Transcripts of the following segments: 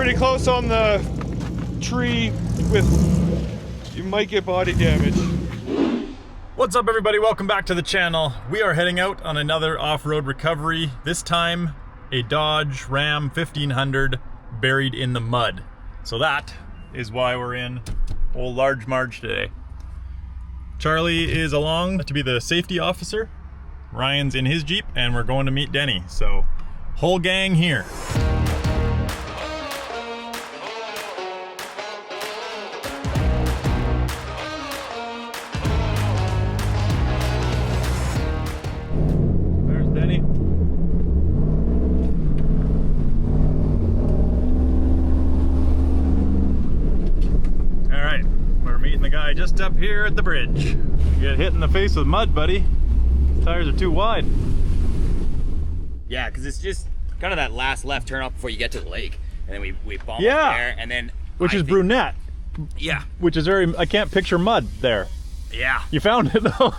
pretty close on the tree you might get body damage. What's up everybody, welcome back to the channel. We are heading out on another off-road recovery, this time a Dodge Ram 1500 buried in the mud. So that is why we're in Old Large Marge today. Charlie is along to be the safety officer, Ryan's in his Jeep, and we're going to meet Denny. So, whole gang here. There's Denny. All right, we're meeting the guy just up here at the bridge. You get hit in the face with mud, buddy. Tires are too wide. Yeah, because it's just kind of that last left turn off before you get to the lake, and then we bump up there, and then which is brunette. Yeah, which is very, I can't picture mud there. Yeah, you found it though.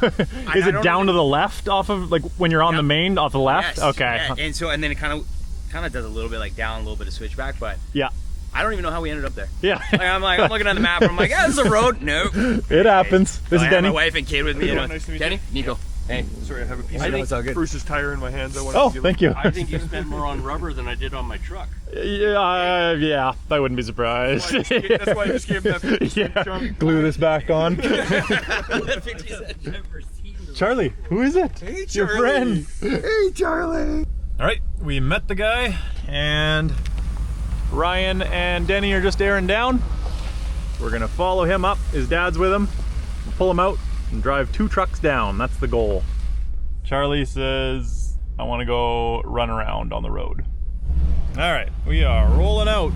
Is it down to the left off of, like when you're on the main off the left? Yes. Okay. Yeah. And then it kind of does a little bit like down, a little bit of switchback, but yeah. I don't even know how we ended up there. Yeah. I'm looking at the map, and I'm like, yeah, this is a road. No. It happens. This is Denny. My wife and kid with me. Nice to meet Denny, you. Nico. Hey. Sorry, I have a piece of Bruce's tire in my hands. Thank you. I think you spent more on rubber than I did on my truck. Yeah, yeah, I wouldn't be surprised. That's why I just gave that 50-cent jump. Glue this back on. Charlie, who is it? Hey, Charlie. Your friend. Hey, Charlie. All right, we met the guy, and Ryan and Denny are just airing down. We're gonna follow him up. His dad's with him. We'll pull him out and drive 2 trucks down. That's the goal. Charlie says, I want to go run around on the road. All right, we are rolling out.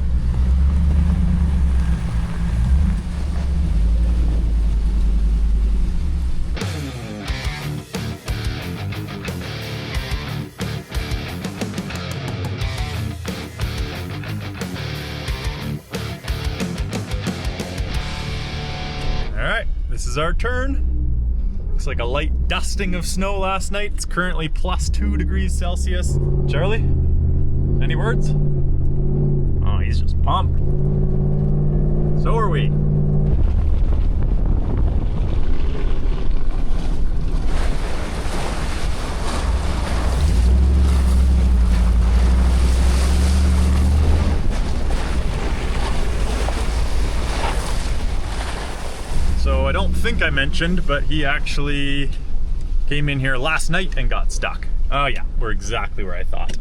All right, this is our turn. Looks like a light dusting of snow last night. It's currently +2 degrees Celsius. Charlie, any words? Oh, he's just pumped. So are we. So I don't think I mentioned, but he actually came in here last night and got stuck. Oh yeah, we're exactly where I thought.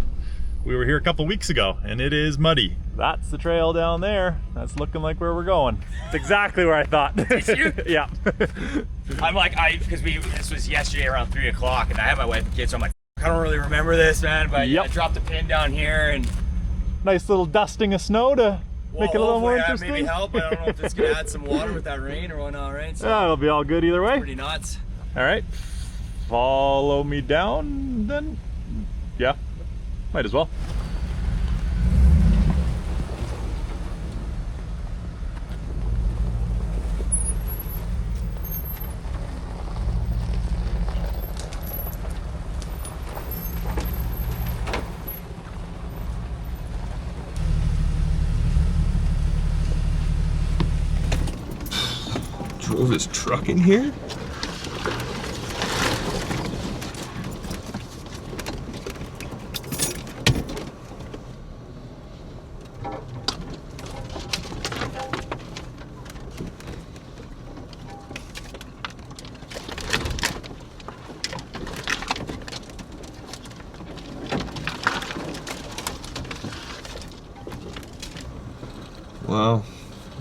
We were here a couple weeks ago and it is muddy. That's the trail down there. That's looking like where we're going. It's exactly where I thought. Did you? Yeah. I'm like, because this was yesterday around 3 o'clock, and I have my wife and kids, so I'm like, I don't really remember this, man, but I dropped a pin down here, and nice little dusting of snow to make it a little more interesting. Maybe help. I don't know if it's gonna add some water with that rain or whatnot, right? So yeah, it'll be all good either way. Pretty nuts. All right, follow me down then. Yeah, might as well. Drove his truck in here? Wow,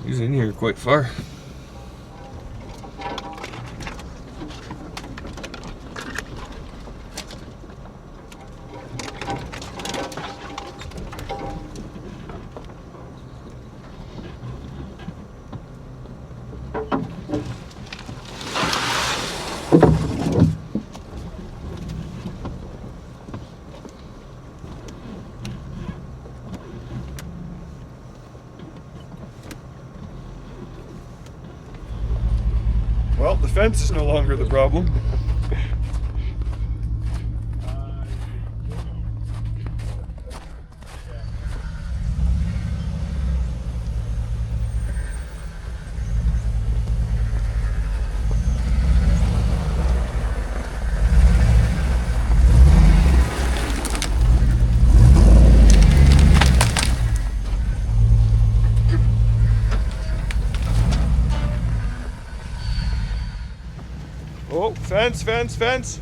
he's in here quite far. Well, the fence is no longer the problem. Fence, fence, fence.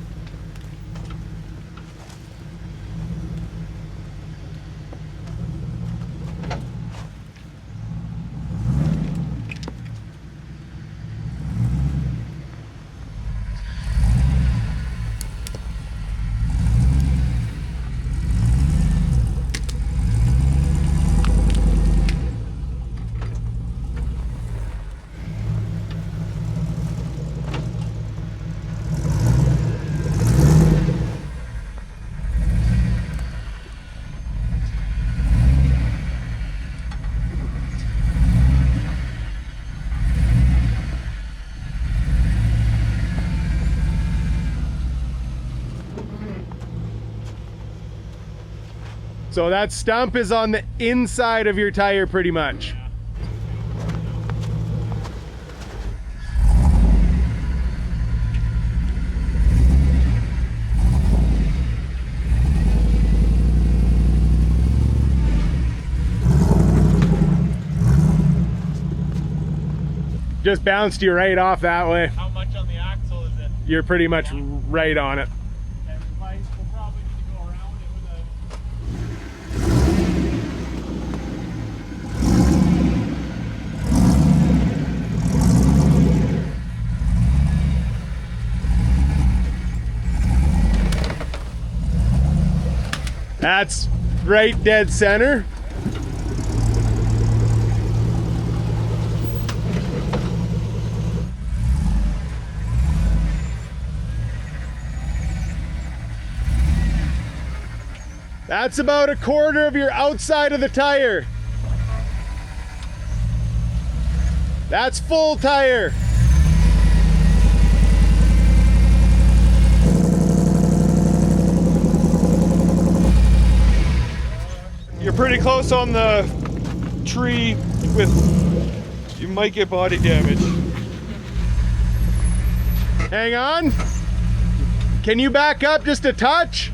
So that stump is on the inside of your tire pretty much. Just bounced you right off that way. How much on the axle is it? You're pretty much right on it. And we'll probably need to go around it with a... That's right dead center. That's about a quarter of your outside of the tire. That's full tire. You're pretty close on the tree with, you might get body damage. Hang on. Can you back up just a touch?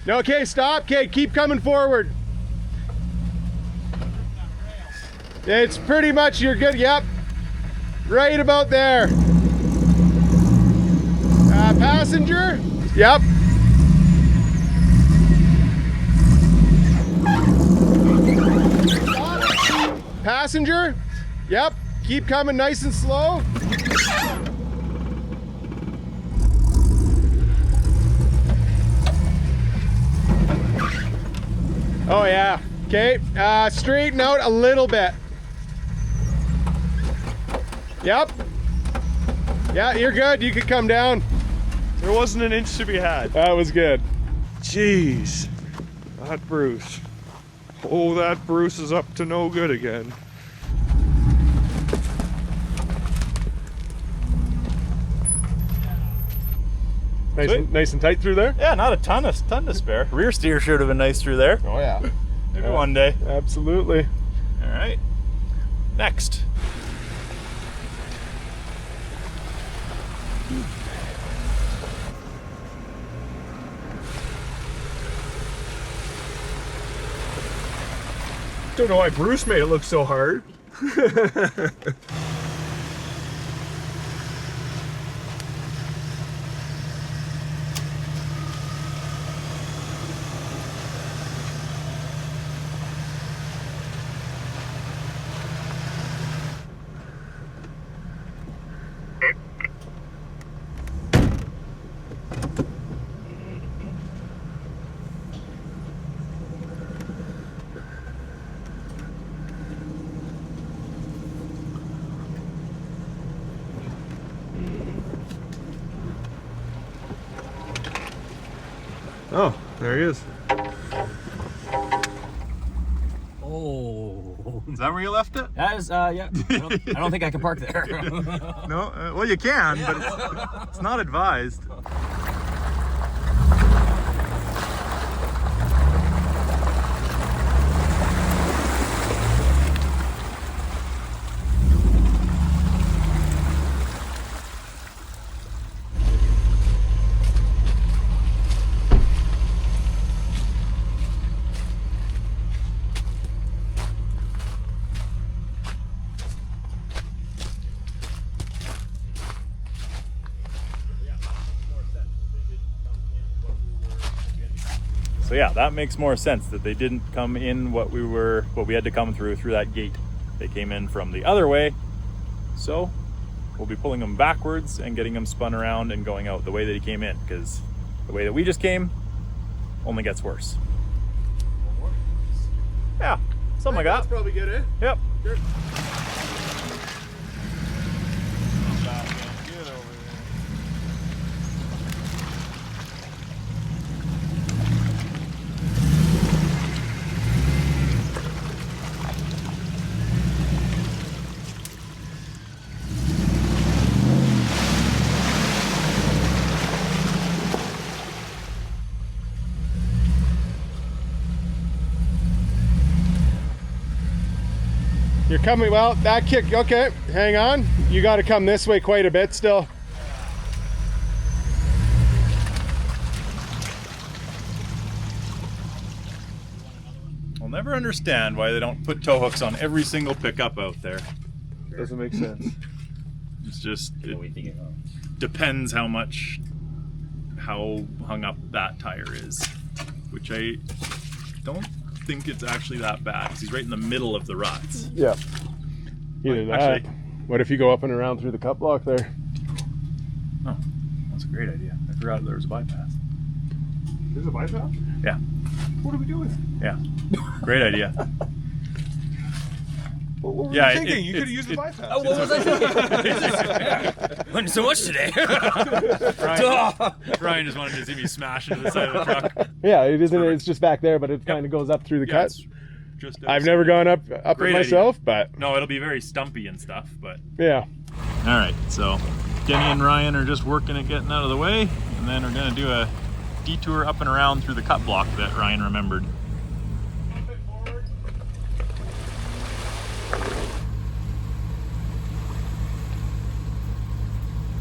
Okay, stop. Okay, keep coming forward. It's pretty much, you're good. Yep. Right about there. Passenger. Yep. Passenger. Yep. Keep coming nice and slow. Oh yeah. Okay. Straighten out a little bit. Yep. Yeah, you're good. You could come down. There wasn't an inch to be had. That was good. Jeez. That Bruce. Oh, that Bruce is up to no good again. Nice and tight through there? Yeah, not a ton to spare. Rear steer should have been nice through there. Oh yeah. Maybe one day. Absolutely. All right. Next. Don't know why Bruce made it look so hard. Oh, there he is. Oh. Is that where you left it? That is, yeah. I don't think I can park there. No? Well, you can, but it's not advised. So yeah, that makes more sense that they didn't come in what we had to come through that gate. They came in from the other way. So we'll be pulling them backwards and getting them spun around and going out the way that he came in, because the way that we just came only gets worse. Yeah, something like that. That's probably good, eh? Yep. Sure. You're coming, well, that kick, okay, hang on. You got to come this way quite a bit still. I'll never understand why they don't put tow hooks on every single pickup out there. Doesn't make sense. It's just, it depends how hung up that tire is, which I don't think it's actually that bad, because he's right in the middle of the ruts. Yeah. Either that. Actually, What if you go up and around through the cut block there? oh, that's a great idea. I forgot there was a bypass. There's a bypass? Yeah. What are we doing? Yeah. Great idea. What were Yeah, you thinking? You could have it- used the bypass. Oh, what was I thinking? Learned so much today. Ryan just wanted to see me smash into the side of the truck. Yeah, it isn't. It's just back there, but it kind of goes up through the Yeah, cut. it's just I've never gone up Great it myself, but No, it'll be very stumpy and stuff, but yeah. all right. So Denny and Ryan are just working at getting out of the way, and then we're gonna do a detour up and around through the cut block that Ryan remembered.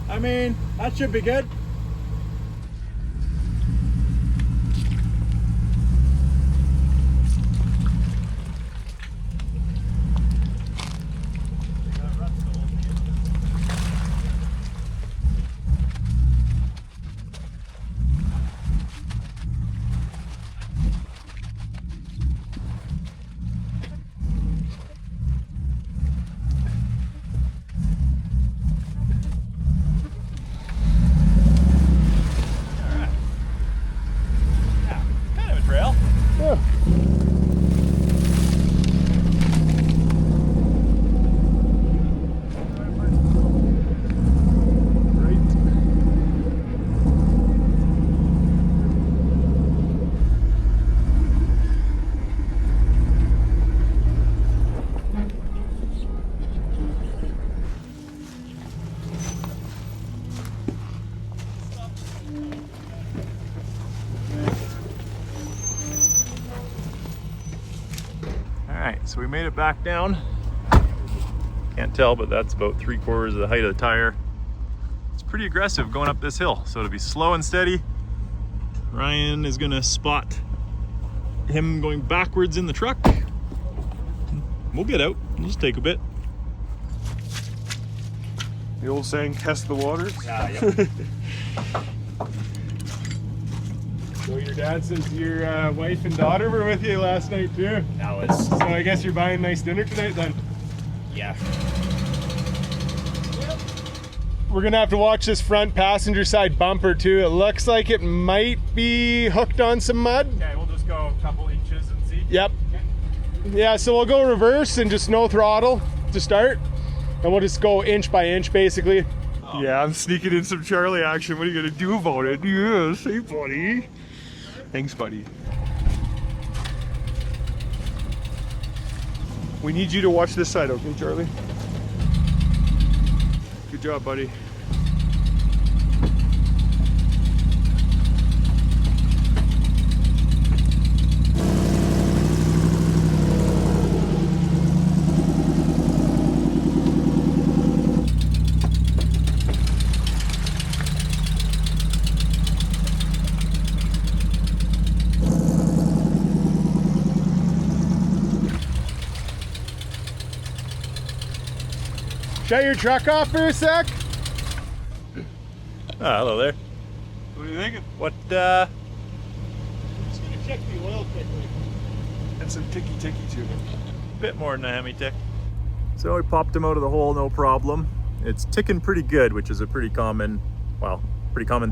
I mean, that should be good. Kind of a trail. Yeah. Alright, so we made it back down. Can't tell, but that's about 3/4 of the height of the tire. It's pretty aggressive going up this hill, so to be slow and steady, Ryan is gonna spot him going backwards in the truck. We'll get out, it'll just take a bit. The old saying, test the waters. So your dad says your wife and daughter were with you last night too. That was, So I guess you're buying nice dinner tonight then. yeah. We're gonna have to watch this front passenger side bumper too. It looks like it might be hooked on some mud. Okay, we'll just go a couple inches and see. Yep. Yeah, so we'll go reverse and just no throttle to start. And we'll just go inch by inch basically. Yeah, I'm sneaking in some Charlie action. What are you gonna do about it? Yeah, say buddy. Thanks, buddy. We need you to watch this side, okay, Charlie? Good job, buddy. Shut your truck off for a sec. Ah, hello there. What are you thinking? What, Just gonna check the oil quickly. And some ticky to it. Bit more than a Hemi tick. So we popped him out of the hole, no problem. It's ticking pretty good, which is a pretty common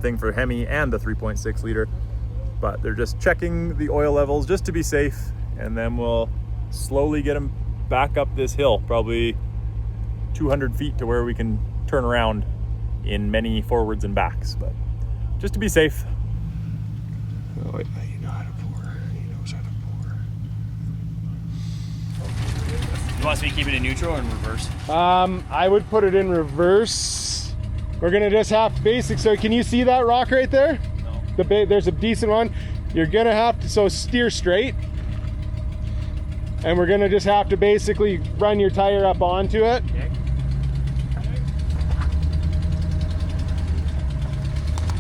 thing for Hemi and the 3.6 liter. But they're just checking the oil levels just to be safe, and then we'll slowly get him back up this hill, probably 200 feet to where we can turn around in many forwards and backs, but just to be safe. Oh, you know how to pour. He knows how to pour. You want me to keep it in neutral or in reverse? I would put it in reverse. We're gonna just have to basic. So can you see that rock right there? No. There's a decent one. You're gonna have to, so steer straight. And we're gonna just have to basically run your tire up onto it. Okay.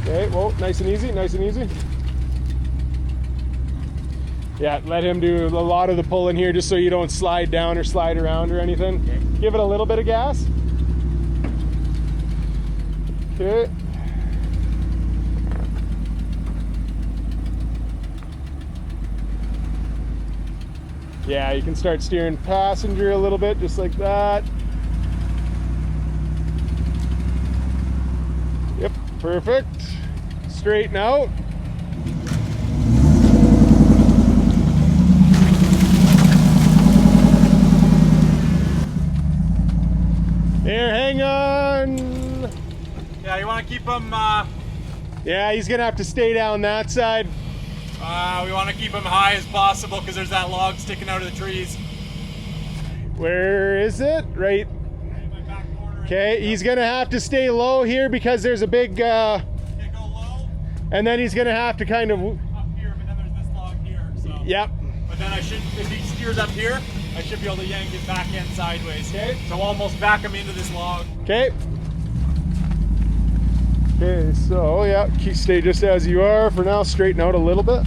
Okay, whoa, nice and easy, nice and easy. Yeah, let him do a lot of the pulling here just so you don't slide down or slide around or anything. Okay. Give it a little bit of gas. Okay. Yeah, you can start steering passenger a little bit, just like that. Yep, perfect. Straighten out. Here, hang on. Yeah, you want to keep him, Yeah, he's gonna have to stay down that side. we want to keep him high as possible because there's that log sticking out of the trees. Where is it? Right. In my back corner. Okay, he's gonna have to stay low here because there's a big, Okay, go low. and then he's gonna have to kind of, Up here, but then there's this log here, so. yep. But then if he steers up here, I should be able to yank his back end sideways. Okay. So almost back him into this log. Okay. Okay, so yeah, stay just as you are for now. Straighten out a little bit.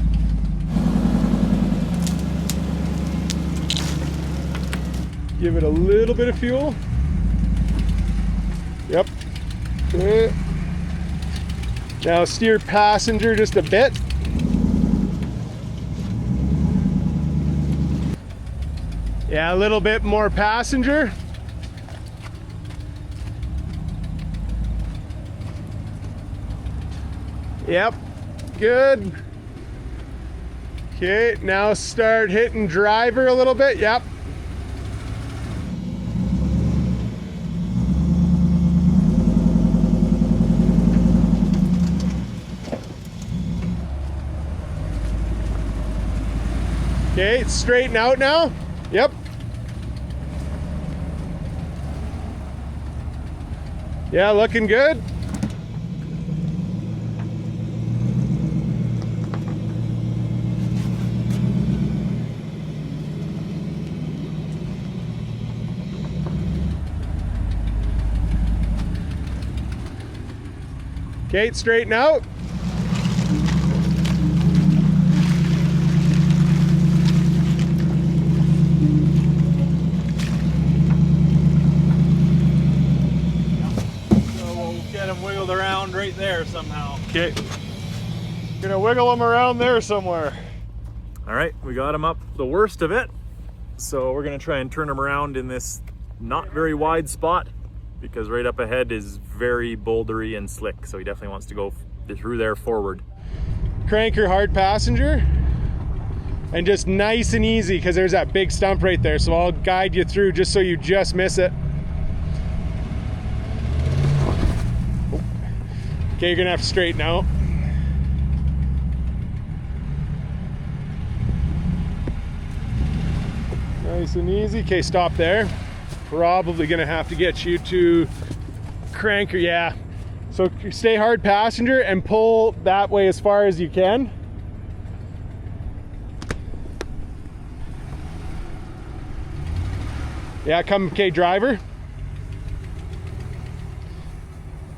Give it a little bit of fuel. Yep. Okay. Now steer passenger just a bit. Yeah, a little bit more passenger. Yep, good. Okay, now start hitting driver a little bit. Yep. Okay, straighten out now. Yep. Yeah, looking good. Okay, straighten out. Wiggled around right there somehow. Okay. Gonna wiggle him around there somewhere. All right, we got him up the worst of it. So we're gonna try and turn him around in this not very wide spot because right up ahead is very bouldery and slick. So he definitely wants to go through there forward. Crank your hard passenger and just nice and easy because there's that big stump right there. So I'll guide you through just so you just miss it. Okay, you're gonna have to straighten out. Nice and easy. Okay, stop there. Probably gonna have to get you to crank her, yeah. So stay hard passenger and pull that way as far as you can. Yeah, come, okay, driver.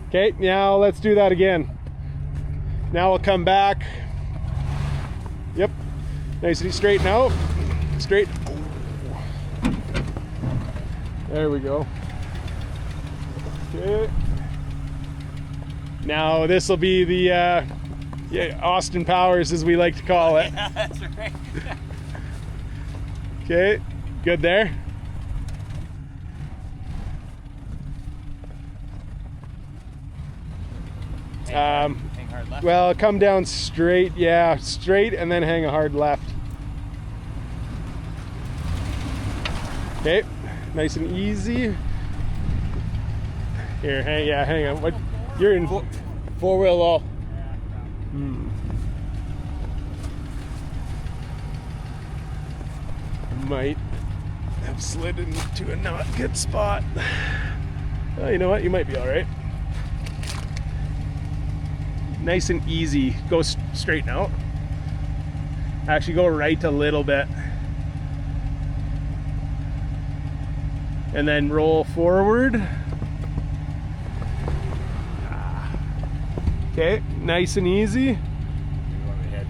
Okay, now let's do that again. Now we'll come back. Yep, nice and straighten out. Straight. There we go. Okay. Now this will be the Yeah, Austin Powers, as we like to call it. Yeah, that's right. Okay, good there. Hang hard left. Well, come down straight, yeah, straight, and then hang a hard left. Okay, nice and easy. Here, hang on. What? You're in Four-wheel low. Might have slid into a not good spot. Oh, you know what? You might be all right. Nice and easy. Go straight now. Actually, go right a little bit. And then roll forward. Okay, nice and easy. You want me to head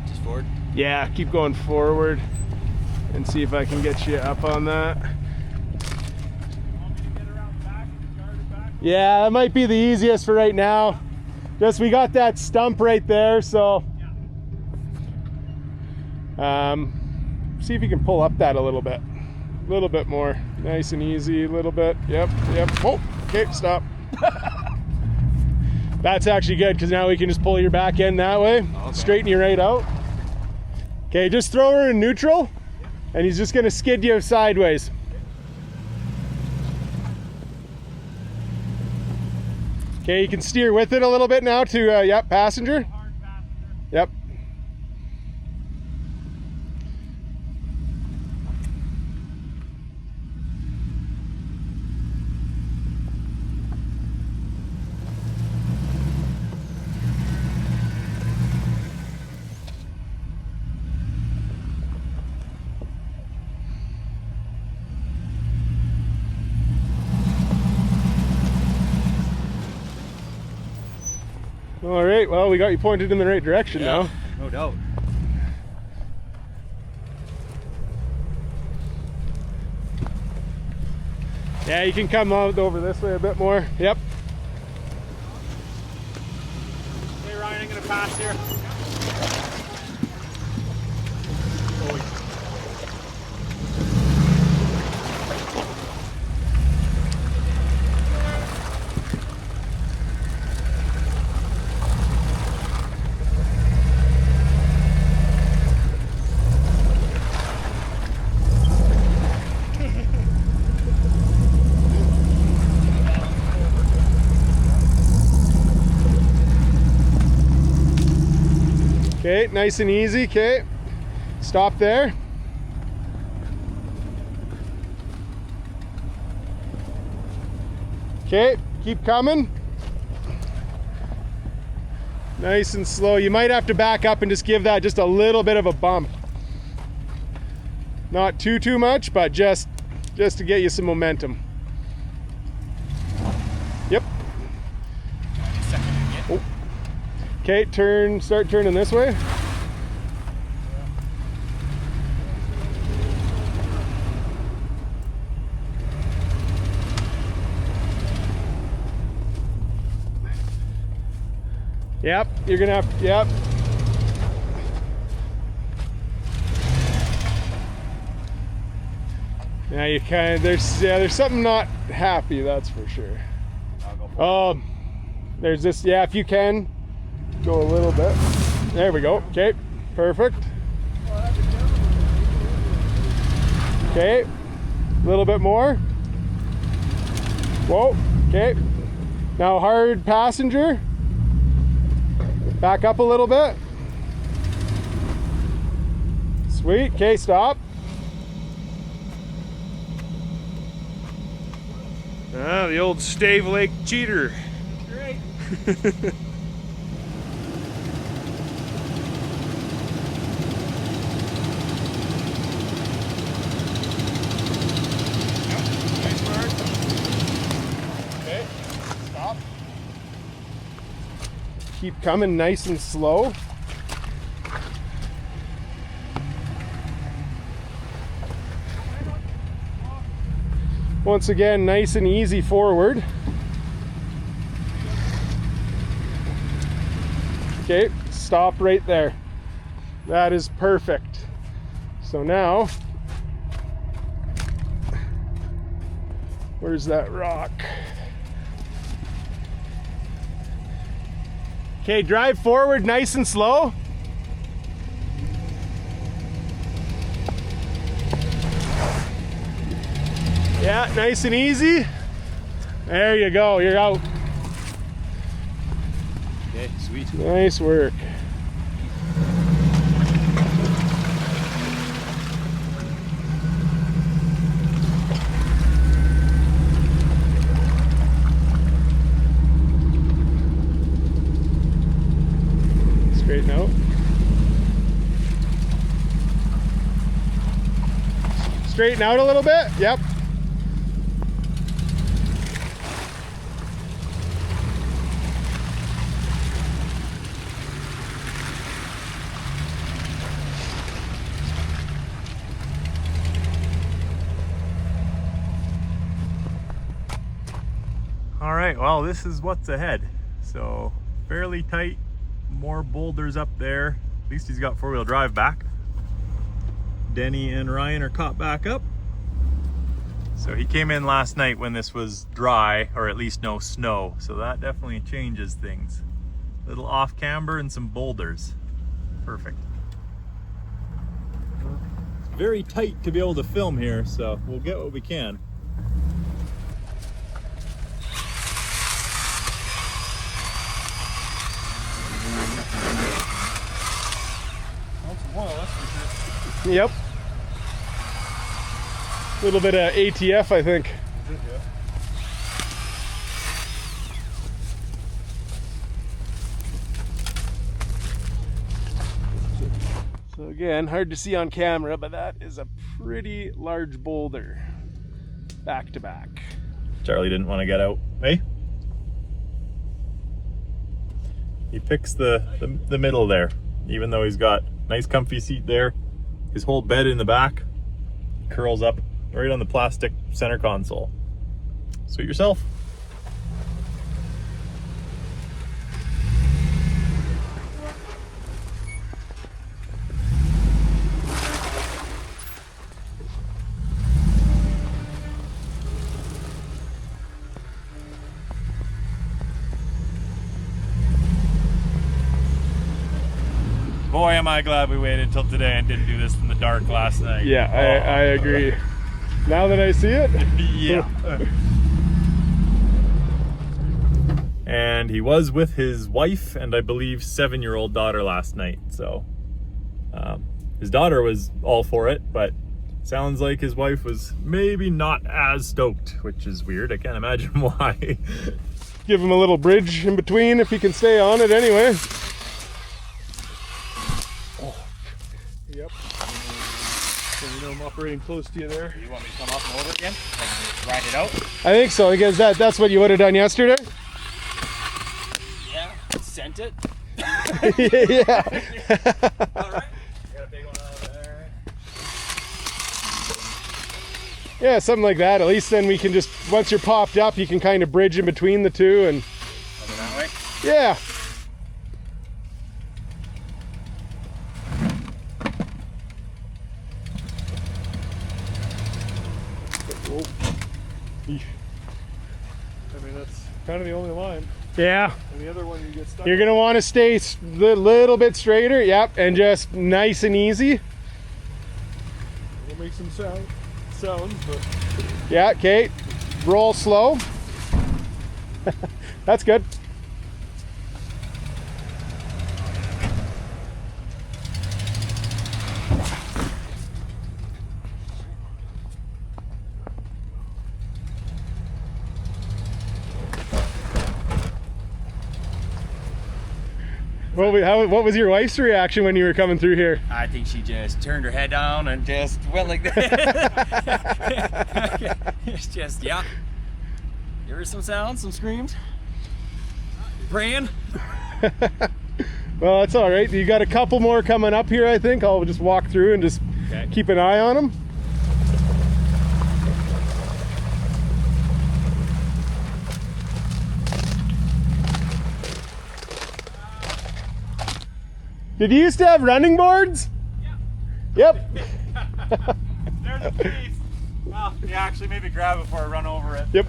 just forward? Yeah, keep going forward and see if I can get you up on that. Yeah, that might be the easiest for right now. Just we got that stump right there, so see if you can pull up that a little bit more. Nice and easy, a little bit. Yep. Oh, okay, stop. That's actually good because now we can just pull your back end that way. Okay. Straighten you right out. Okay, just throw her in neutral, and he's just gonna skid you sideways. Okay, you can steer with it a little bit now to, yep, passenger. Yep. All right, well, we got you pointed in the right direction now. No doubt. Yeah, you can come out over this way a bit more. Yep. Hey Ryan, I'm gonna pass here. Okay, nice and easy. Okay, stop there. Okay, keep coming. Nice and slow. You might have to back up and just give that just a little bit of a bump. Not too much, but just to get you some momentum. Yep. Oh. Okay, start turning this way. Yep, you're gonna have, yep. Now you kind of, there's something not happy, that's for sure. There's this, yeah, if you can, go a little bit. There we go, okay, perfect. Okay, a little bit more. Whoa, okay. Now hard passenger. Back up a little bit. Sweet, okay, stop. Ah, the old Stave Lake cheater. Great. Okay, stop. Keep coming nice and slow. Once again, nice and easy forward. Okay, stop right there. That is perfect. So now, where's that rock? Okay, drive forward nice and slow. Yeah, nice and easy. There you go, you're out. Okay, sweet. Nice work. Straighten out. Straighten out a little bit. Yep. All right, well, this is what's ahead. So fairly tight, more boulders up there. At least he's got four-wheel drive back. Denny and Ryan are caught back up. So he came in last night when this was dry, or at least no snow. So that definitely changes things. Little off camber and some boulders. Perfect. It's very tight to be able to film here, so we'll get what we can. Yep. A little bit of ATF, I think. So again, hard to see on camera, but that is a pretty large boulder. Back to back. Charlie didn't want to get out, hey? He picks the middle there, even though he's got nice comfy seat there. His whole bed in the back curls up right on the plastic center console. Suit yourself. Boy, am I glad we waited until today and didn't do this in the dark last night. Yeah, I agree. Now that I see it. Yeah. And he was with his wife and I believe 7-year-old daughter last night. So his daughter was all for it, but sounds like his wife was maybe not as stoked, which is weird. I can't imagine why. Give him a little bridge in between if he can stay on it anyway. Yep. So you know I'm operating close to you there. You want me to come up and over again? Like, ride it out? I think so, because that's what you would have done yesterday. Yeah. Sent it? Yeah. Alright. Got a big one over there. Yeah, something like that. At least then we can just, once you're popped up, you can kind of bridge in between the two and... Over that way? Yeah. I mean, that's kind of the only line. Yeah. And the other one you get stuck. You're gonna want to stay a little bit straighter. Yep, and just nice and easy. We'll make some sounds, but Yeah, okay. Roll slow. That's good. What was your wife's reaction when you were coming through here? I think she just turned her head down and just went like that. It's just, yeah. There were some sounds, some screams. Praying. Well, that's all right. You got a couple more coming up here, I think. I'll just walk through and just keep an eye on them. Did you used to have running boards? Yeah. Yep. There's a piece. Well, yeah, actually maybe grab it before I run over it. Yep.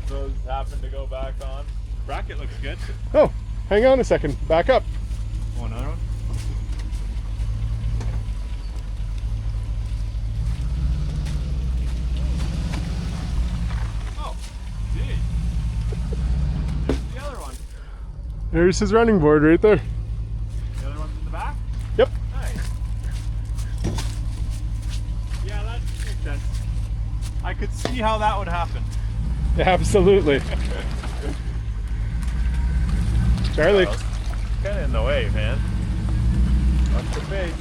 Those happen to go back on. Bracket looks good. Oh, hang on a second. Back up. Oh, another one? Oh, gee. There's the other one. There's his running board right there. The other one's in the back? Yep. Nice. Yeah, that makes sense. I could see how that would happen. Absolutely. Charlie. Kind of in the way, man. Watch the face.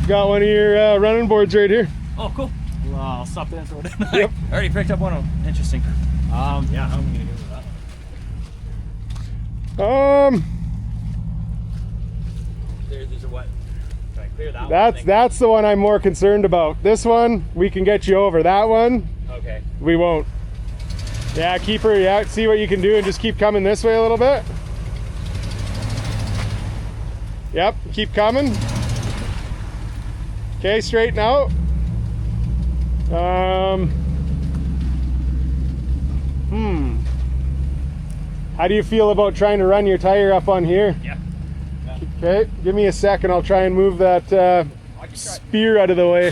Got one of your running boards right here. Oh, cool. Well, I'll stop there and throw it in. Yep. I already picked up one of them. Interesting. Yeah, how am I gonna get with that one? There's a what? Can I clear that one? That's the one I'm more concerned about. This one we can get you over. That one Okay. we won't. Yeah, keep her. Yeah, see what you can do and just keep coming this way a little bit. Yep, keep coming. Okay, straighten out. How do you feel about trying to run your tire up on here? Yeah. Okay, give me a second. I'll try and move that I can try. spear out of the way.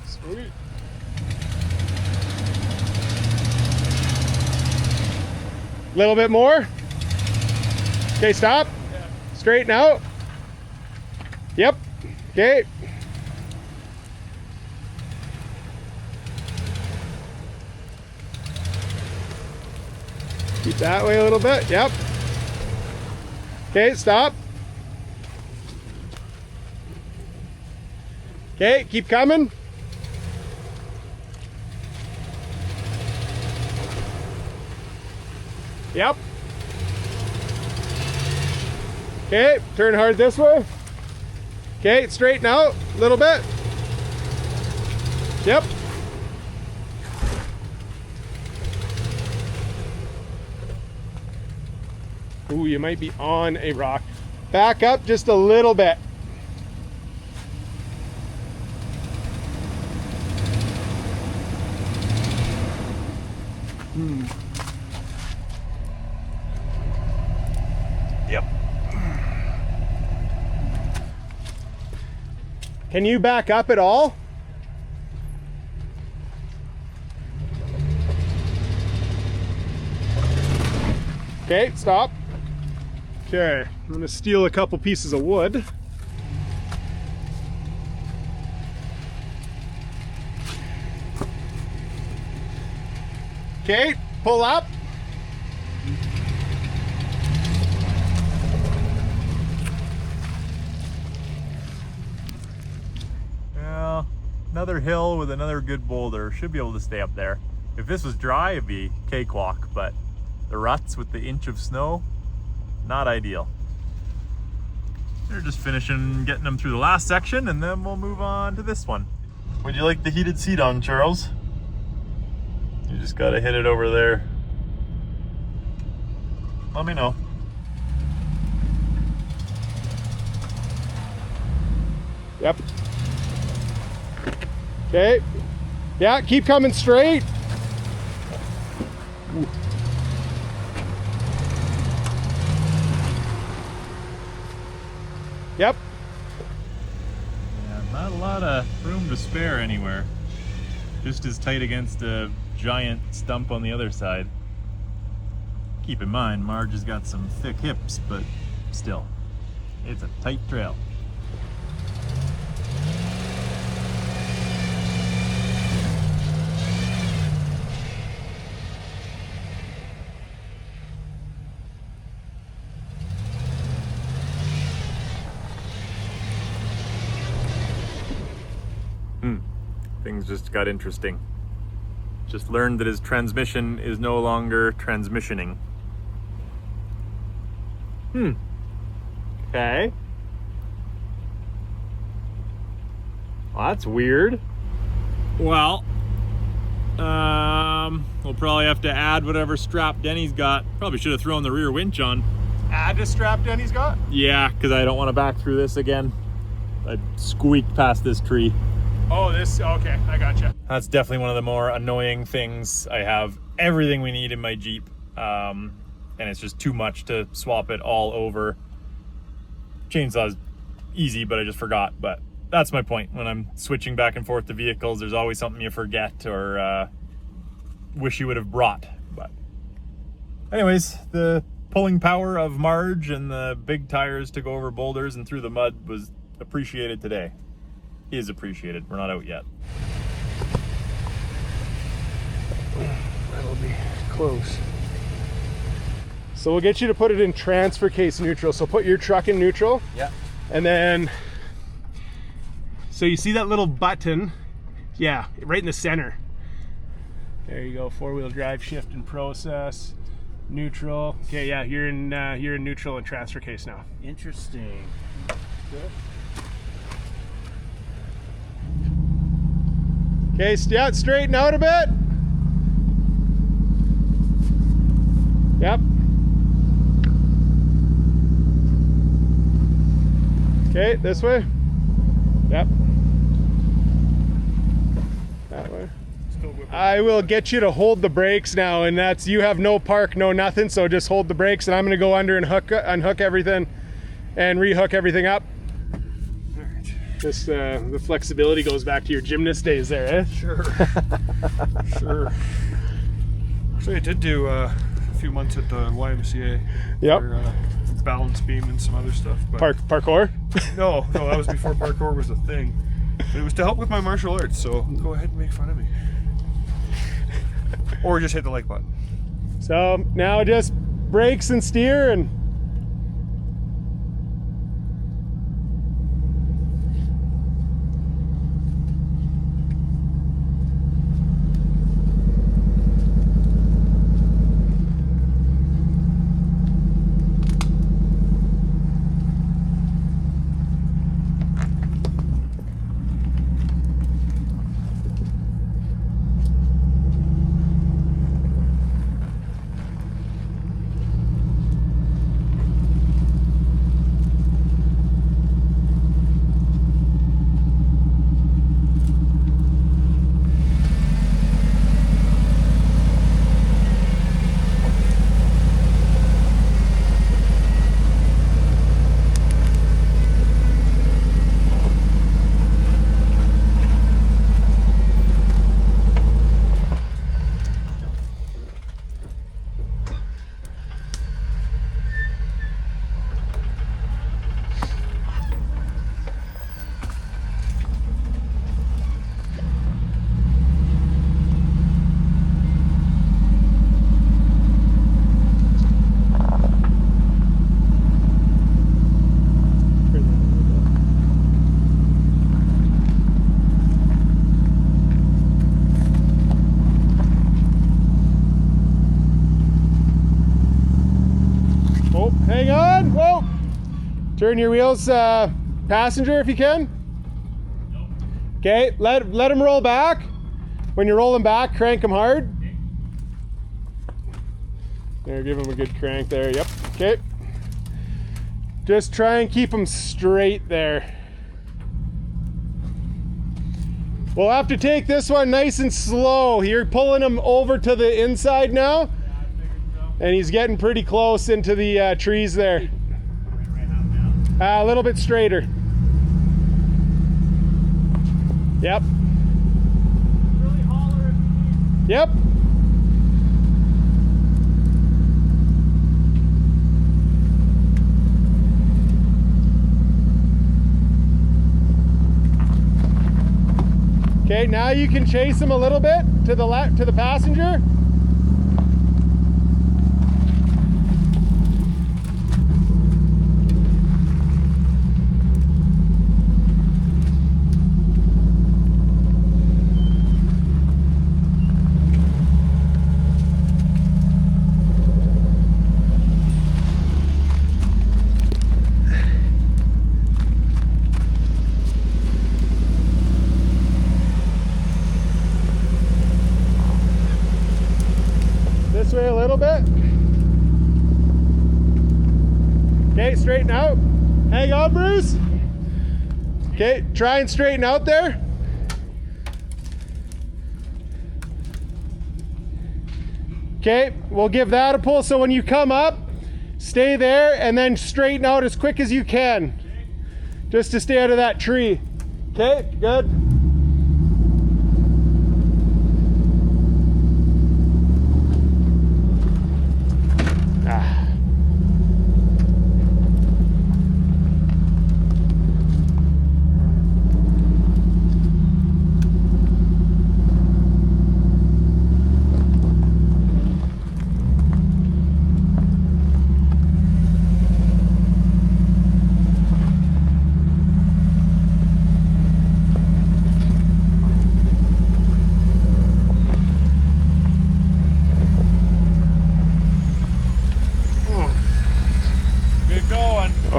Sweet. A little bit more. Okay, stop. Yeah. Straighten out. Yep. Okay. Keep that way a little bit. Yep. Okay, stop. Okay, keep coming. Yep. Okay, turn hard this way. Okay, straighten out a little bit. Yep. Ooh, you might be on a rock. Back up just a little bit. Yep. Can you back up at all? Okay, stop. Okay, I'm gonna steal a couple pieces of wood. Okay, pull up. Well, another hill with another good boulder. Should be able to stay up there. If this was dry, it'd be cakewalk, but the ruts with the inch of snow, not ideal. They're just finishing getting them through the last section, and then we'll move on to this one. Would you like the heated seat on, Charles? You just gotta hit it over there. Let me know. Yep. Okay. Yeah, keep coming straight. Ooh. Yep. Yeah, not a lot of room to spare anywhere. Just as tight against a giant stump on the other side. Keep in mind, Marge has got some thick hips, but still, it's a tight trail. things just got interesting. Just learned that his transmission is no longer transmissioning. Okay. Well, that's weird. Well, we'll probably have to add whatever strap Denny's got. Probably should have thrown the rear winch on. Add a strap Denny's got? Yeah, because I don't want to back through this again. I squeaked past this tree. Oh, this, okay, I gotcha. That's definitely one of the more annoying things. I have everything we need in my Jeep, and it's just too much to swap it all over. Chainsaw's easy, but I just forgot. But that's my point. When I'm switching back and forth to vehicles, there's always something you forget or wish you would have brought. But anyways, the pulling power of Marge and the big tires to go over boulders and through the mud was appreciated today. Is appreciated. We're not out yet. That'll be close. So we'll get you to put it in transfer case neutral. So put your truck in neutral. Yeah. And then, so you see that little button? Yeah, right in the center. There you go, 4-wheel drive, shift and process, neutral. Okay, yeah, you're in neutral and transfer case now. Interesting. Good. Okay, yeah, straighten out a bit. Yep. Okay, this way. Yep. That way. I will get you to hold the brakes now, and that's, you have no park, no nothing, so just hold the brakes, and I'm gonna go under and unhook everything and rehook everything up. This the flexibility goes back to your gymnast days there, eh? Sure. Sure. Actually, I did do a few months at the YMCA. Yep. For, balance beam and some other stuff. But Parkour? No, that was before parkour was a thing. But it was to help with my martial arts, so go ahead and make fun of me. Or just hit the like button. So now just brakes and steer and hang on, whoa! Turn your wheels passenger if you can. Okay, let them roll back. When you're rolling back, crank them hard. There, give them a good crank there, yep, okay. Just try and keep them straight there. We'll have to take this one nice and slow. You're pulling him over to the inside now. And he's getting pretty close into the trees there. A little bit straighter. Yep. Really holler at me. Yep. Okay, now you can chase him a little bit to the left, to the passenger. straighten out. Hang on, Bruce. Okay, try and straighten out there. Okay, we'll give that a pull. So when you come up, stay there and then straighten out as quick as you can. Just to stay out of that tree. Okay, good.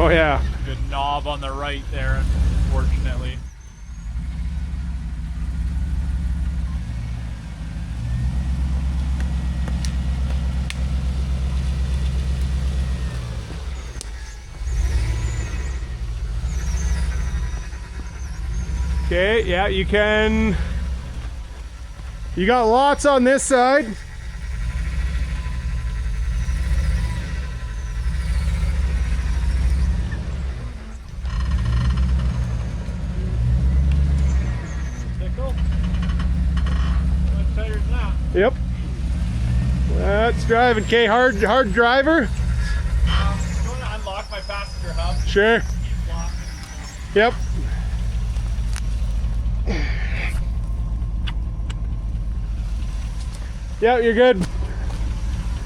Oh yeah. Good knob on the right there, unfortunately. Okay, yeah, you can. You got lots on this side. Yep. That's driving. Okay, hard driver. I'm going to unlock my passenger hub. Sure. Yep. Yeah, you're good.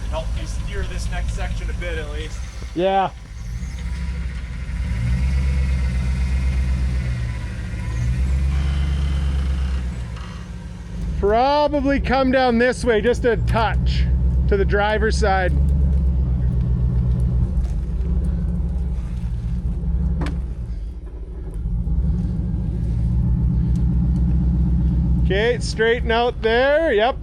Help me steer this next section a bit at least. Yeah. Probably come down this way just a touch to the driver's side. Okay, straighten out there. Yep.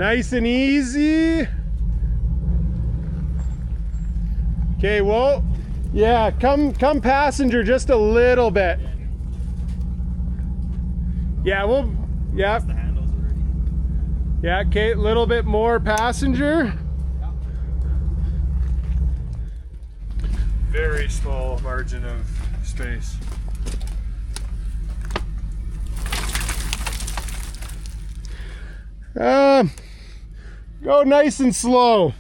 Nice and easy. Okay, whoa. Yeah, come passenger just a little bit. Yeah, we'll, yeah. Yeah, okay, a little bit more passenger. Very small margin of space. Go nice and slow.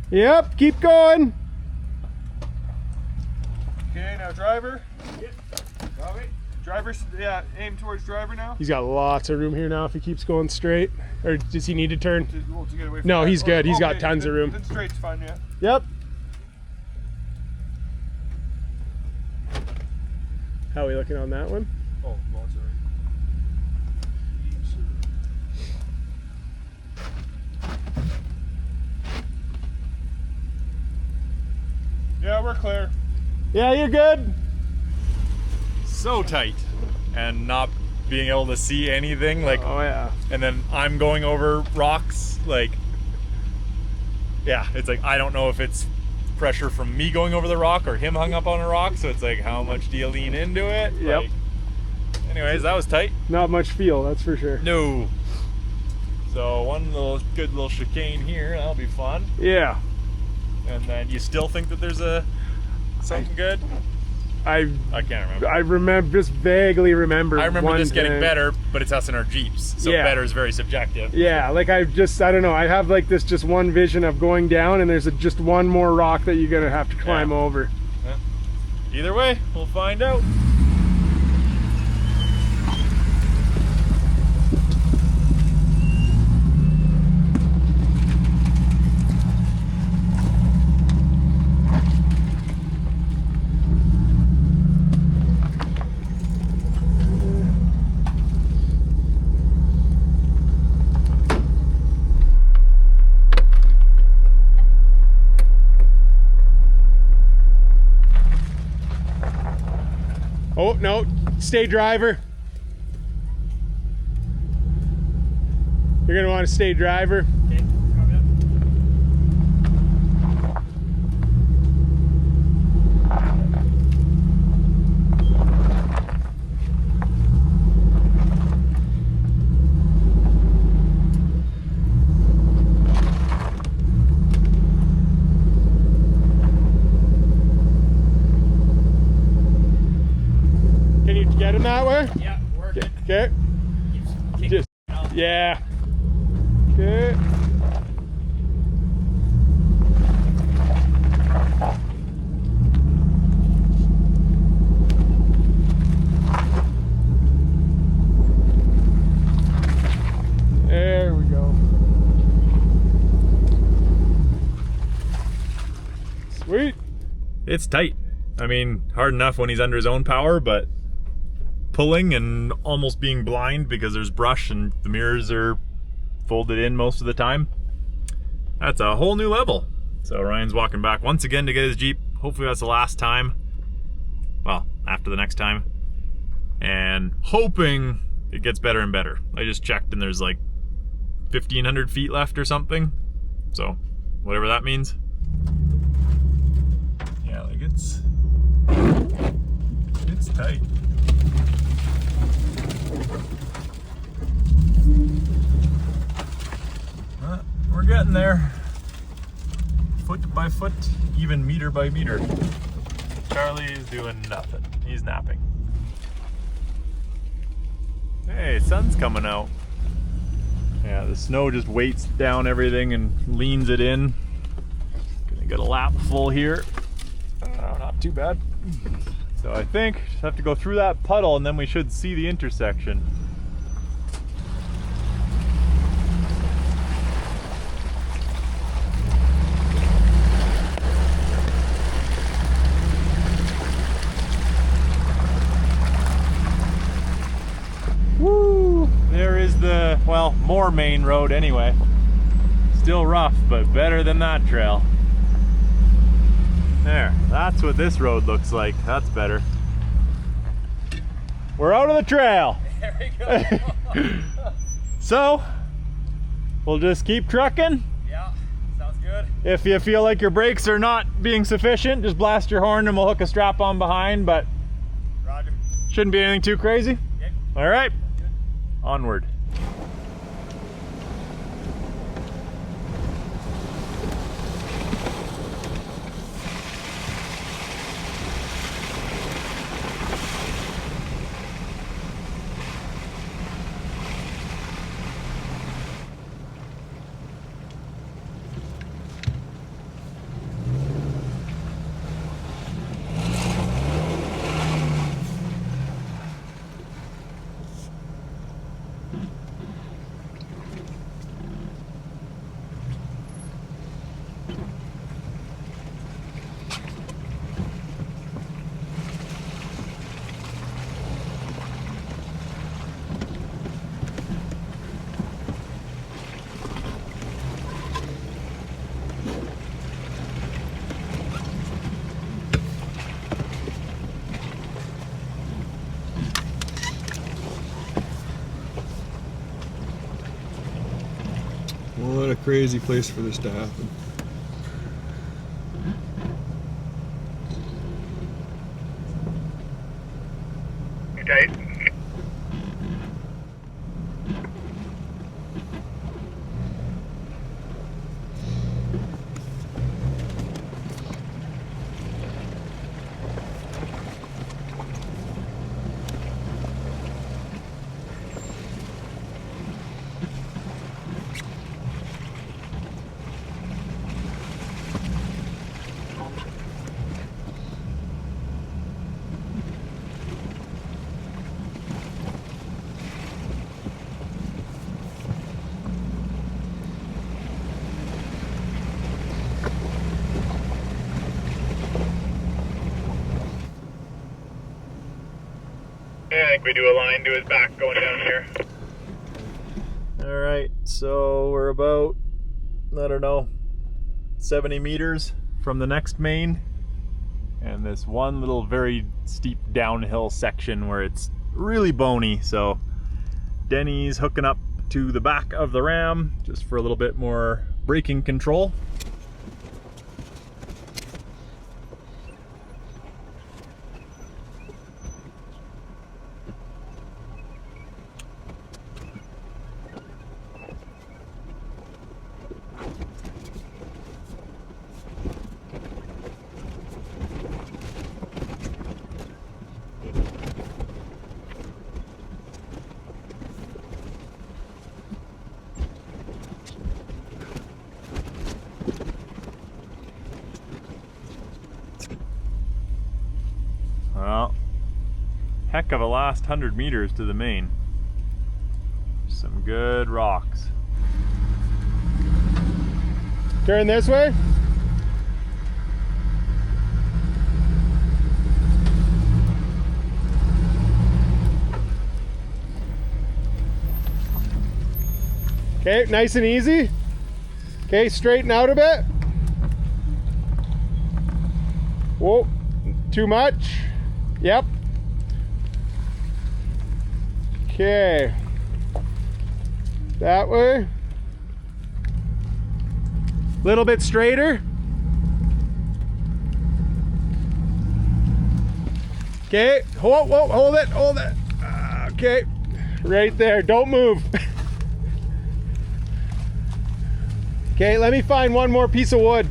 Yep, keep going. Okay, now driver. Yep. Driver's, yeah, aim towards driver now. He's got lots of room here now if he keeps going straight. Or does he need to turn? To get away from No, that. he's good. He's got Okay, tons of room. Then straight's fine, yeah. Yep. How are we looking on that one? Oh, lots of room. Yeah, we're clear. Yeah, you're good. So tight and not being able to see anything, like, Oh yeah. and then I'm going over rocks, like, yeah, it's like I don't know if it's pressure from me going over the rock or him hung up on a rock, so it's like how much do you lean into it? Yep. Like, anyways, that was tight. Not much feel, that's for sure. No. So one little good little chicane here, that'll be fun. Yeah. And then you still think that there's something good? I can't remember. just vaguely remember. I remember one this getting thing. better, but it's us in our Jeeps, so Yeah. better is very subjective. Yeah, like I don't know. I have like this just one vision of going down and there's just one more rock that you're gonna have to climb Yeah. over. Either way, we'll find out. Oh, no, stay driver. You're gonna want to stay driver. Okay, copy that. Can you get him that way? Yeah, working. Okay. Just, yeah. Okay. There we go. Sweet. It's tight. I mean, hard enough when he's under his own power, but pulling and almost being blind because there's brush and the mirrors are folded in most of the time. That's a whole new level. So Ryan's walking back once again to get his Jeep. Hopefully that's the last time. Well, after the next time. And hoping it gets better and better. I just checked and there's like 1,500 feet left or something. So, whatever that means. Yeah, like it's tight. We're getting there. Foot by foot, even meter by meter. Charlie is doing nothing. He's napping. Hey, sun's coming out. Yeah, the snow just weights down everything and leans it in. Gonna get a lap full here. Not too bad. So I think just have to go through that puddle and then we should see the intersection. Woo! There is the, well, more main road anyway. Still rough, but better than that trail. There, that's what this road looks like. That's better. We're out of the trail. There we go. So, we'll just keep trucking. Yeah, sounds good. If you feel like your brakes are not being sufficient, just blast your horn and we'll hook a strap on behind, but Roger. shouldn't be anything too crazy. Okay. All right, onward. What a crazy place for this to happen. Okay. I think we do a line to his back going down here. All right, so we're about, I don't know, 70 meters from the next main. and this one little very steep downhill section where it's really bony. So Denny's hooking up to the back of the Ram just for a little bit more braking control. Well, heck of a last 100 meters to the main. Some good rocks. Turn this way. Okay, nice and easy. Okay, straighten out a bit. Whoa, too much. Yep. Okay. That way. Little bit straighter. Okay. Whoa, whoa, hold it, hold it. Okay. Right there. Don't move. Okay, let me find one more piece of wood.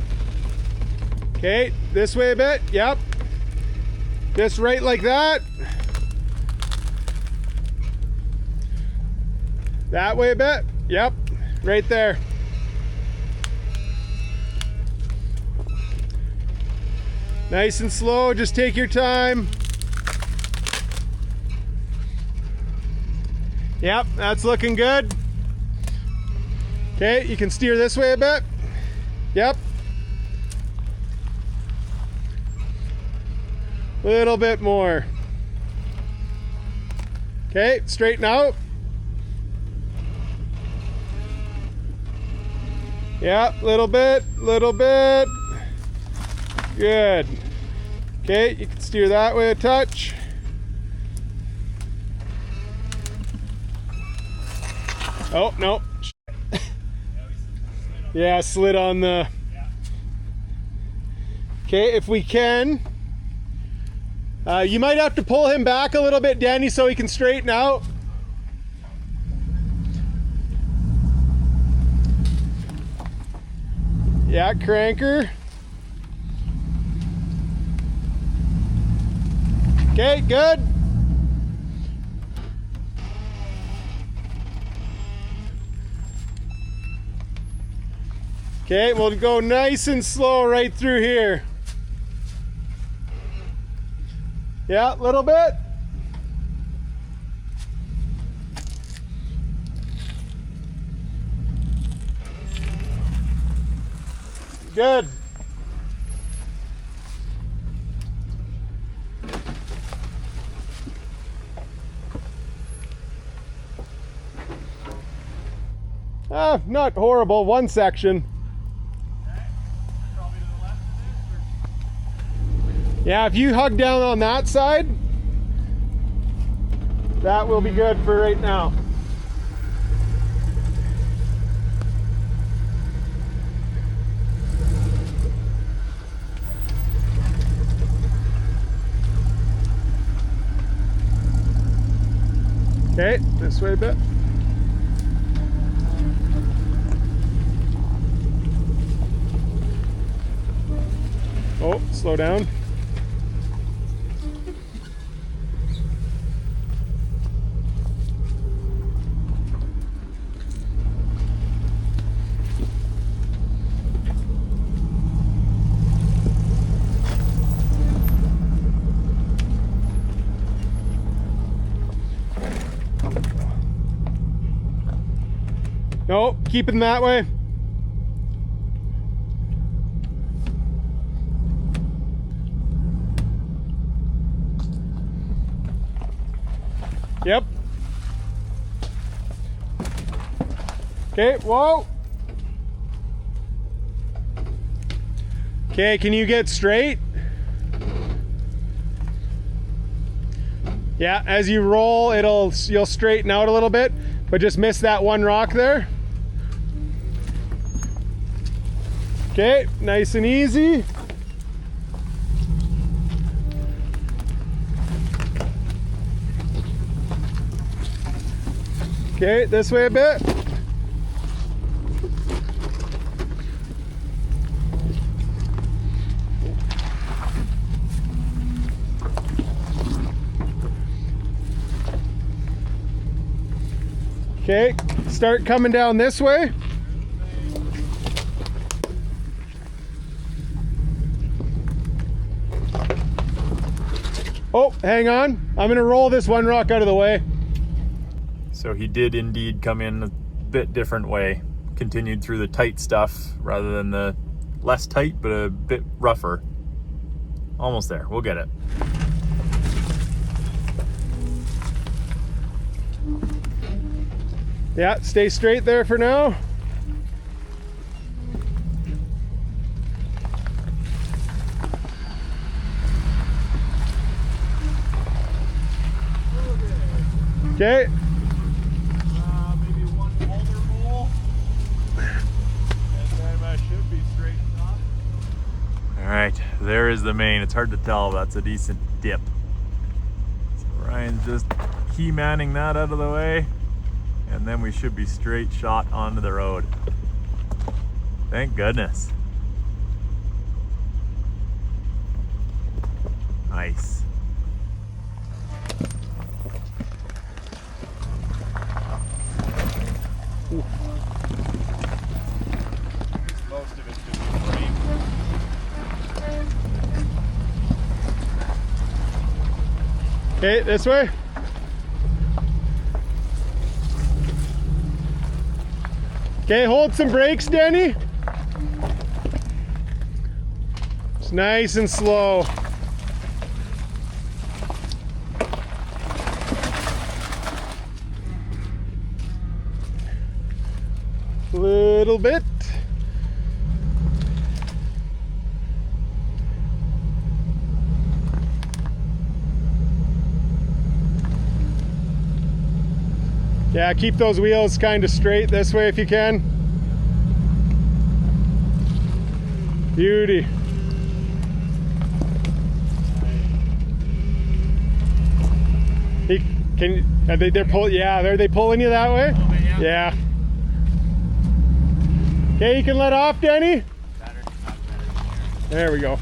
Okay, this way a bit. Yep. Just right like that. That way a bit. Yep. Right there. Nice and slow. Just take your time. Yep, that's looking good. Okay, you can steer this way a bit. Yep. Little bit more. Okay, straighten out. Yeah, little bit, little bit. Good. Okay, you can steer that way a touch. Oh, no. Yeah, slid on the... Okay, if we can, you might have to pull him back a little bit, Danny, so he can straighten out. Yeah, cranker. Okay, good. Okay, we'll go nice and slow right through here. Yeah, a little bit. Good. Not horrible, one section. Yeah, if you hug down on that side, that will be good for right now. Okay, this way a bit. Oh, slow down. No, keep it that way. Yep. Okay, whoa. Okay, can you get straight? Yeah, as you roll, you'll straighten out a little bit, but just miss that one rock there. Okay, nice and easy. Okay, this way a bit. Okay, start coming down this way. Oh, hang on. I'm gonna roll this one rock out of the way. So he did indeed come in a bit different way. Continued through the tight stuff rather than the less tight, but a bit rougher. Almost there, we'll get it. Yeah, stay straight there for now. Okay. Maybe one boulder bowl, and then I should be straight up. All right, there is the main. It's hard to tell, but that's a decent dip. So Ryan's just key manning that out of the way, and then we should be straight shot onto the road. Thank goodness. Nice. Most of it's just frame. Okay, this way. Okay, hold some brakes, Danny. It's nice and slow. Little bit. Yeah, keep those wheels kind of straight this way if you can. Beauty. They're pulling. Yeah, are they pulling you that way? Yeah. Okay, you can let off, Danny. There we go.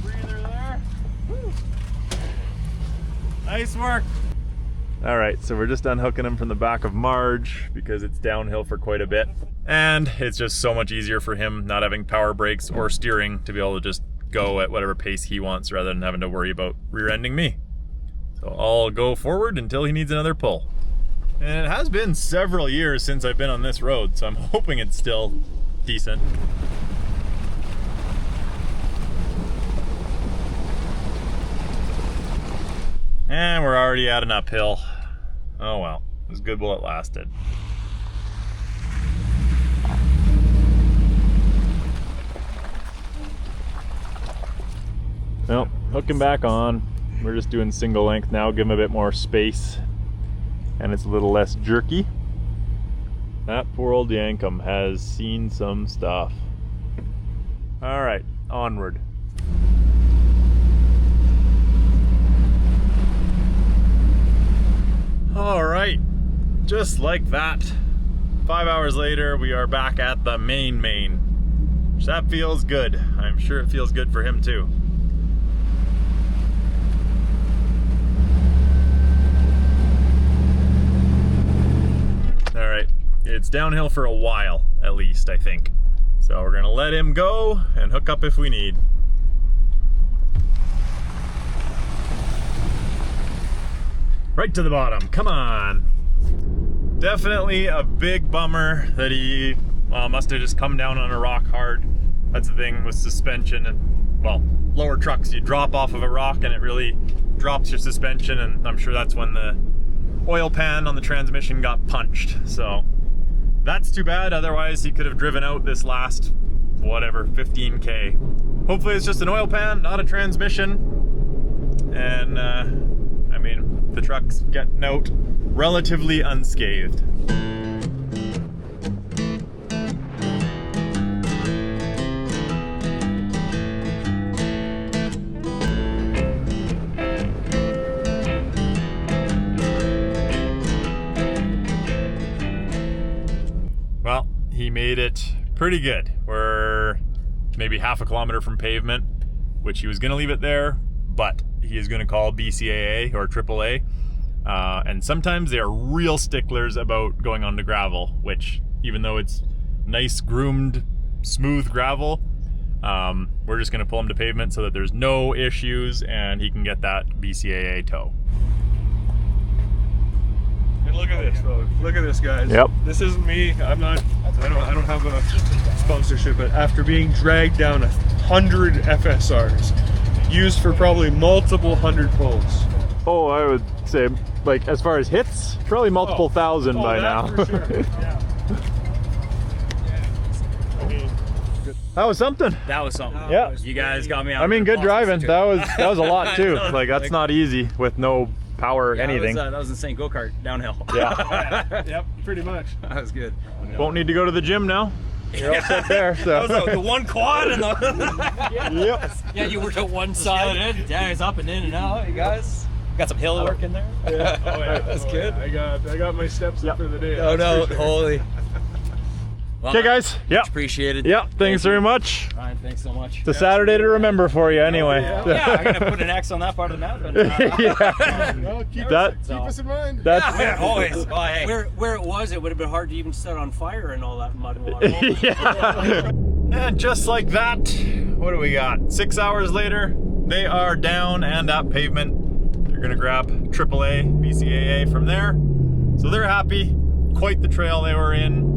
Breather there. Nice work. All right, so we're just unhooking him from the back of Marge because it's downhill for quite a bit. And it's just so much easier for him not having power brakes or steering to be able to just go at whatever pace he wants rather than having to worry about rear-ending me. So I'll go forward until he needs another pull. And it has been several years since I've been on this road, so I'm hoping it's still decent. And we're already at an uphill. Oh well, it was good while it lasted. Well, hooking back on. We're just doing single length now, give him a bit more space, and it's a little less jerky. That poor old Yankum has seen some stuff. All right, onward. All right, just like that, 5 hours later, we are back at the main. Which that feels good. I'm sure it feels good for him too. All right, it's downhill for a while, at least, I think. So we're gonna let him go and hook up if we need. Right to the bottom, come on. Definitely a big bummer that he must have just come down on a rock hard. That's the thing with suspension and, well, lower trucks, you drop off of a rock and it really drops your suspension, and I'm sure that's when the oil pan on the transmission got punched. So that's too bad. Otherwise, he could have driven out this last, whatever, 15K. Hopefully it's just an oil pan, not a transmission. And, I mean, the truck's getting out relatively unscathed. Well, he made it pretty good. We're maybe half a kilometer from pavement, which he was gonna leave it there, but he is gonna call BCAA or AAA. And sometimes they are real sticklers about going onto gravel, which even though it's nice, groomed, smooth gravel, we're just gonna pull him to pavement so that there's no issues and he can get that BCAA tow. And look at this, though. Look at this, guys. Yep. This isn't me. I don't have a sponsorship, but after being dragged down 100 FSRs, used for probably multiple hundred pulls. Oh, I would say, like, as far as hits, probably multiple thousand by now. For sure. Yeah. I mean, That was something. That was something. Yeah. You guys got me out. I mean, good of the driving. box. That was a lot too. I know. Like, that's not easy with no power, Yeah, anything. That was insane go-kart downhill. Yeah. yep, pretty much. That was good. Won't need to go to the gym now. You're all set there. So. That was the one quad and the. Yep. Yeah, you worked at one side. Yeah, it's up and in and out. You guys got some hill work in there. Yeah. Oh, yeah. That's Oh, good. Yeah. I got my steps up for the day. Oh that's no, for sure. holy. Well, Okay, guys. Yep. appreciate it. Yep. Thanks very much. Ryan, thanks so much. It's a Saturday to remember for you, anyway. Yeah, I'm gonna put an X on that part of the map. And, Yeah. Well, keep That- us in mind. That's yeah, always. Oh, hey. Where it was, it would have been hard to even set on fire and all that mud and water. yeah. And just like that, what do we got? 6 hours later, they are down and at pavement. They're gonna grab AAA, BCAA from there. So they're happy. Quite the trail they were in.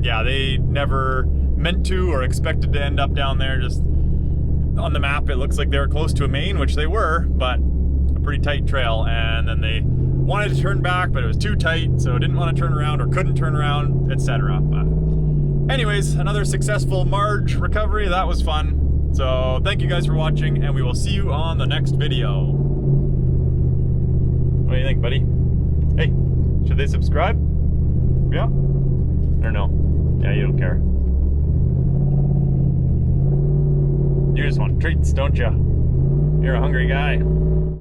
Yeah, they never meant to or expected to end up down there. Just on the map, it looks like they were close to a main, which they were, but a pretty tight trail. And then they wanted to turn back, but it was too tight, so didn't want to turn around or couldn't turn around, etc. But anyways, another successful Marge recovery. That was fun. So thank you guys for watching, and we will see you on the next video. What do you think, buddy? Hey, should they subscribe? Yeah? Or no? Yeah, you don't care. You just want treats, don't you? You're a hungry guy.